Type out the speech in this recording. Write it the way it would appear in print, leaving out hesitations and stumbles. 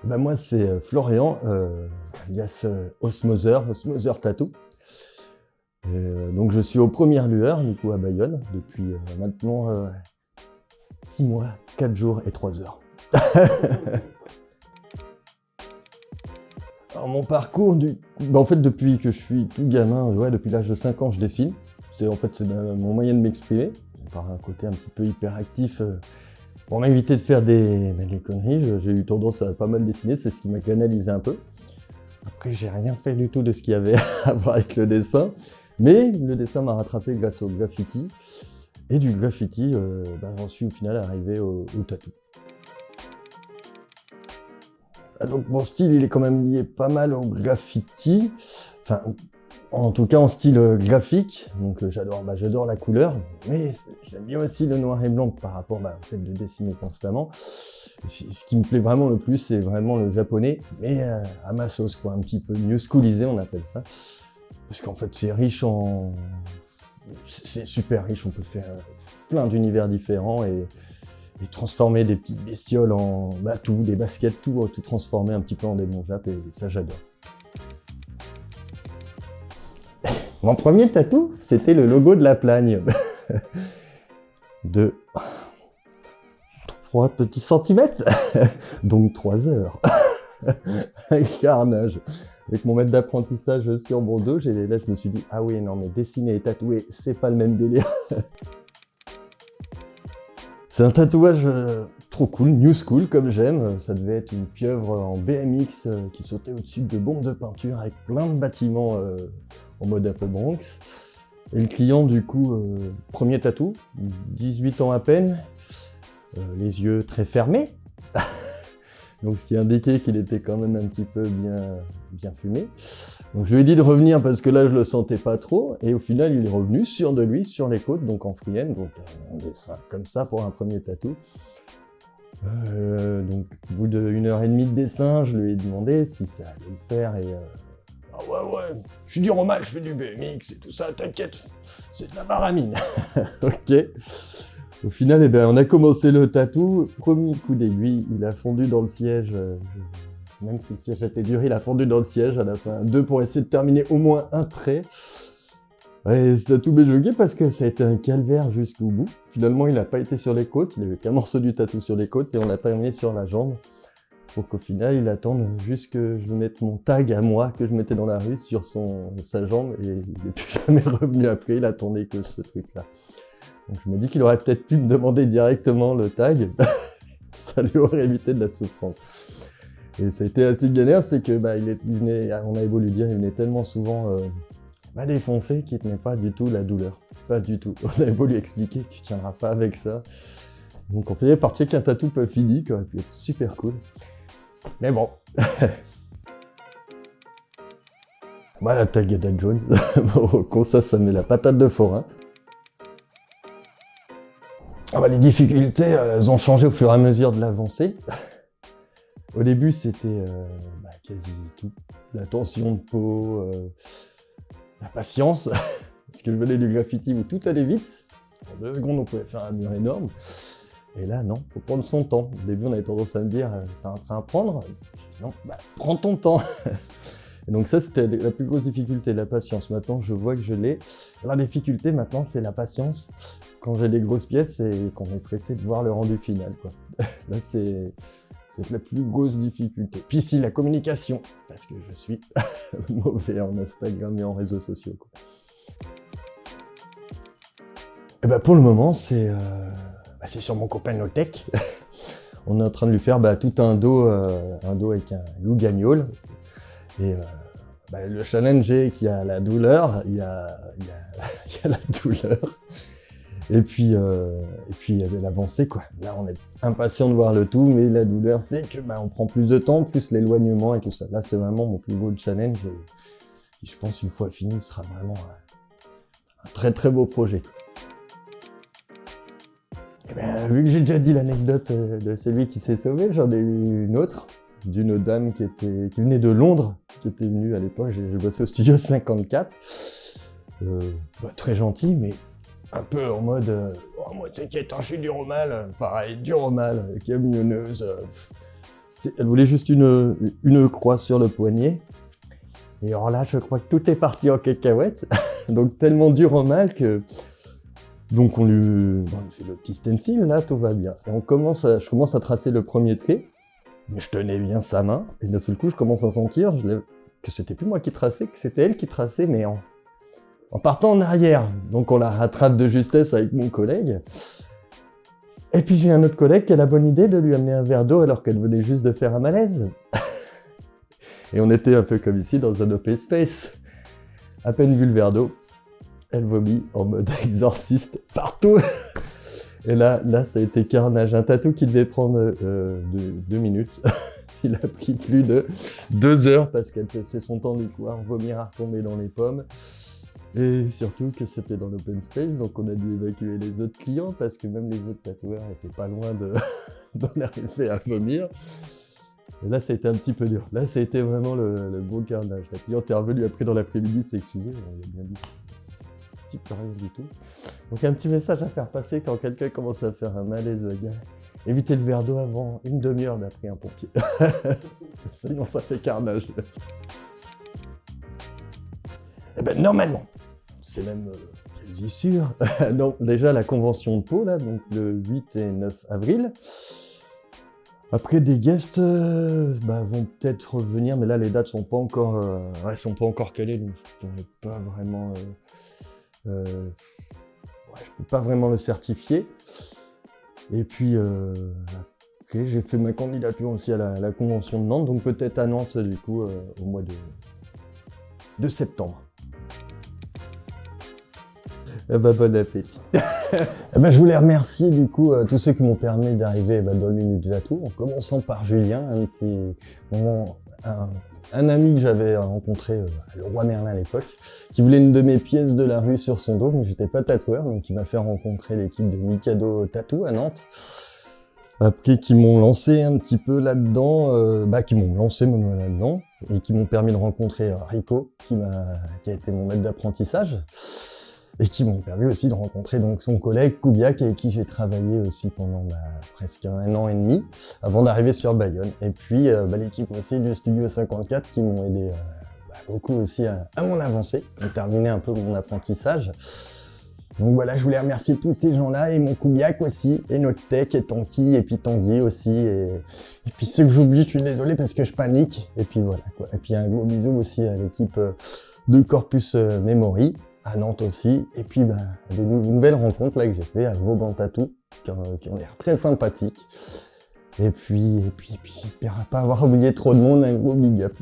Bah moi, c'est Florian, alias Osmoser Tattoo. Donc je suis aux premières lueurs, du coup à Bayonne, depuis maintenant 6 mois, 4 jours et 3 heures. Alors mon parcours, en fait depuis que je suis tout gamin, depuis l'âge de 5 ans, je dessine. C'est mon moyen de m'exprimer. Par un côté un petit peu hyperactif. Pour m'éviter de faire des conneries, j'ai eu tendance à pas mal dessiner, c'est ce qui m'a canalisé un peu. Après, j'ai rien fait du tout de ce qu'il y avait à voir avec le dessin, mais le dessin m'a rattrapé grâce au graffiti. Et du graffiti, j'en suis au final arrivé au tatou. Donc mon style, il est quand même lié pas mal au graffiti. Enfin, en tout cas en style graphique, donc j'adore la couleur, mais j'aime bien aussi le noir et blanc par rapport au fait de dessiner constamment. Ce qui me plaît vraiment le plus, c'est vraiment le japonais, mais à ma sauce, quoi, un petit peu new schoolisé, on appelle ça. Parce qu'en fait, c'est super riche, on peut faire plein d'univers différents et transformer des petites bestioles en des baskets, tout transformer un petit peu en démon jap, et ça j'adore. Mon premier tatou, c'était le logo de la Plagne. De 3 petits centimètres, donc 3 heures. Un carnage. Avec mon maître d'apprentissage sur mon dos, là je me suis dit, ah oui, non mais dessiner et tatouer, c'est pas le même délire. C'est un tatouage trop cool, new school comme j'aime. Ça devait être une pieuvre en BMX qui sautait au-dessus de bombes de peinture avec plein de bâtiments en mode un peu Bronx. Et le client, du coup, premier tatou, 18 ans à peine, les yeux très fermés. Donc ce qui indiquait qu'il était quand même un petit peu bien fumé. Donc je lui ai dit de revenir parce que là je le sentais pas trop, et au final il est revenu sûr de lui, sur les côtes, donc en Frienne, donc un dessin comme ça pour un premier tatou. Donc au bout d'1 heure et demie de dessin, je lui ai demandé si ça allait le faire, et ah ouais, je suis du Romal, je fais du BMX et tout ça, t'inquiète, c'est de la maramine. Ok. Au final, on a commencé le tatou. Premier coup d'aiguille, il a fondu dans le siège. Même si le siège était dur, il a fondu dans le siège à la fin. 2 pour essayer de terminer au moins un trait. Et ce tatou m'a choqué parce que ça a été un calvaire jusqu'au bout. Finalement, il n'a pas été sur les côtes. Il n'y avait qu'un morceau du tatou sur les côtes et on l'a terminé sur la jambe. Pour qu'au final, il attende juste que je mette mon tag à moi que je mettais dans la rue sur sa jambe. Et il n'est plus jamais revenu après. Il attendait que ce truc-là. Donc je me dis qu'il aurait peut-être pu me demander directement le tag, ça lui aurait évité de la souffrance. Et ça a été assez galère, c'est que on avait beau lui dire, il venait tellement souvent défoncer qu'il tenait pas du tout la douleur. Pas du tout. On avait beau lui expliquer, tu tiendras pas avec ça. Donc on faisait partie qu'un tatou pas fini, qui aurait pu être super cool. Mais bon. La tag d'Ad Jones, comme ça met la patate de forain. Les difficultés, elles ont changé au fur et à mesure de l'avancée. Au début, c'était quasi tout. La tension de peau, la patience, parce que je venais du graffiti où tout allait vite. En 2 secondes, on pouvait faire un mur énorme. Et là, non, faut prendre son temps. Au début, on avait tendance à me dire, t'es en train d'apprendre? Non, prends ton temps. Et donc ça, c'était la plus grosse difficulté, la patience. Maintenant, je vois que je l'ai. La difficulté, maintenant, c'est la patience quand j'ai des grosses pièces et qu'on est pressé de voir le rendu final, quoi. Là, c'est la plus grosse difficulté. Puis si, la communication, parce que je suis mauvais en Instagram et en réseaux sociaux, quoi. Et pour le moment, c'est sur mon copain Notech. On est en train de lui faire tout un dos avec un loup gagnole. Et le challenge est qu'il y a la douleur, il y a la douleur, et puis il y avait l'avancée, quoi. Là, on est impatient de voir le tout, mais la douleur fait que on prend plus de temps, plus l'éloignement et tout ça. Là, c'est vraiment mon plus beau challenge, et je pense une fois fini, ce sera vraiment un très très beau projet. Vu que j'ai déjà dit l'anecdote de celui qui s'est sauvé, j'en ai eu une autre, d'une dame qui venait de Londres, qui était venue à l'époque, j'ai bossé au studio 54. Très gentil, mais un peu en mode oh moi t'inquiète, je suis du Romal, pareil, du Romal, camionneuse. Elle voulait juste une croix sur le poignet. Et alors là, je crois que tout est parti en cacahuète. Donc tellement dur au mal que... Donc on lui fait le petit stencil, là, tout va bien. Et je commence à tracer le premier trait. Mais je tenais bien sa main. Et d'un seul coup, je commence à sentir que c'était plus moi qui traçais, que c'était elle qui traçait, mais en partant en arrière. Donc on la rattrape de justesse avec mon collègue. Et puis j'ai un autre collègue qui a la bonne idée de lui amener un verre d'eau alors qu'elle venait juste de faire un malaise. Et on était un peu comme ici dans un open space. À peine vu le verre d'eau, elle vomit en mode exorciste partout. Et là, ça a été carnage. Un tatou qui devait prendre 2 minutes. Il a pris plus de 2 heures parce qu'elle passait son temps du coup à vomir, à retomber dans les pommes. Et surtout que c'était dans l'open space, donc on a dû évacuer les autres clients parce que même les autres tatoueurs étaient pas loin d'en arriver à vomir. Et là, ça a été un petit peu dur. Là, ça a été vraiment le beau carnage. La cliente est revenue après dans l'après-midi s'excuser. On a bien dit, ce type rien du tout. Donc un petit message à faire passer quand quelqu'un commence à faire un malaise, gars. Évitez le verre d'eau avant une demi-heure d'après un pompier. Sinon, ça fait carnage. Eh ben, normalement, c'est même quasi sûr. Donc, déjà, la convention de Pau, là, donc le 8 et 9 avril. Après, des guests vont peut-être revenir, mais là, les dates sont pas encore, sont pas encore calées, donc je ne peux pas vraiment... je peux pas vraiment le certifier. Et puis, après, j'ai fait ma candidature aussi à la convention de Nantes, donc peut-être à Nantes, du coup, au mois de septembre. Bon appétit. Je voulais remercier du coup tous ceux qui m'ont permis d'arriver dans le milieu du tatou, en commençant par Julien, un ami que j'avais rencontré à Leroy Merlin à l'époque, qui voulait une de mes pièces de la rue sur son dos, mais j'étais pas tatoueur, donc il m'a fait rencontrer l'équipe de Mikado Tattoo à Nantes. Après, qui m'ont lancé un petit peu là-dedans, qui m'ont lancé même là-dedans, et qui m'ont permis de rencontrer Rico, qui a été mon maître d'apprentissage. Et qui m'ont permis aussi de rencontrer donc son collègue Koubiak, avec qui j'ai travaillé aussi pendant presque 1 an et demi, avant d'arriver sur Bayonne. Et puis l'équipe aussi du Studio 54 qui m'ont aidé beaucoup aussi à mon avancée, à terminer un peu mon apprentissage. Donc voilà, je voulais remercier tous ces gens-là, et mon Koubiak aussi, et notre tech, et Tanky, et puis Tanguy aussi, et puis ceux que j'oublie, je suis désolé parce que je panique. Et puis voilà quoi. Et puis un gros bisou aussi à l'équipe de Corpus Memory, à Nantes aussi, et puis des nouvelles rencontres là que j'ai fait avec Vauban Tattoo, qui ont l'air très sympathiques. Et puis j'espère pas avoir oublié trop de monde, un gros big up.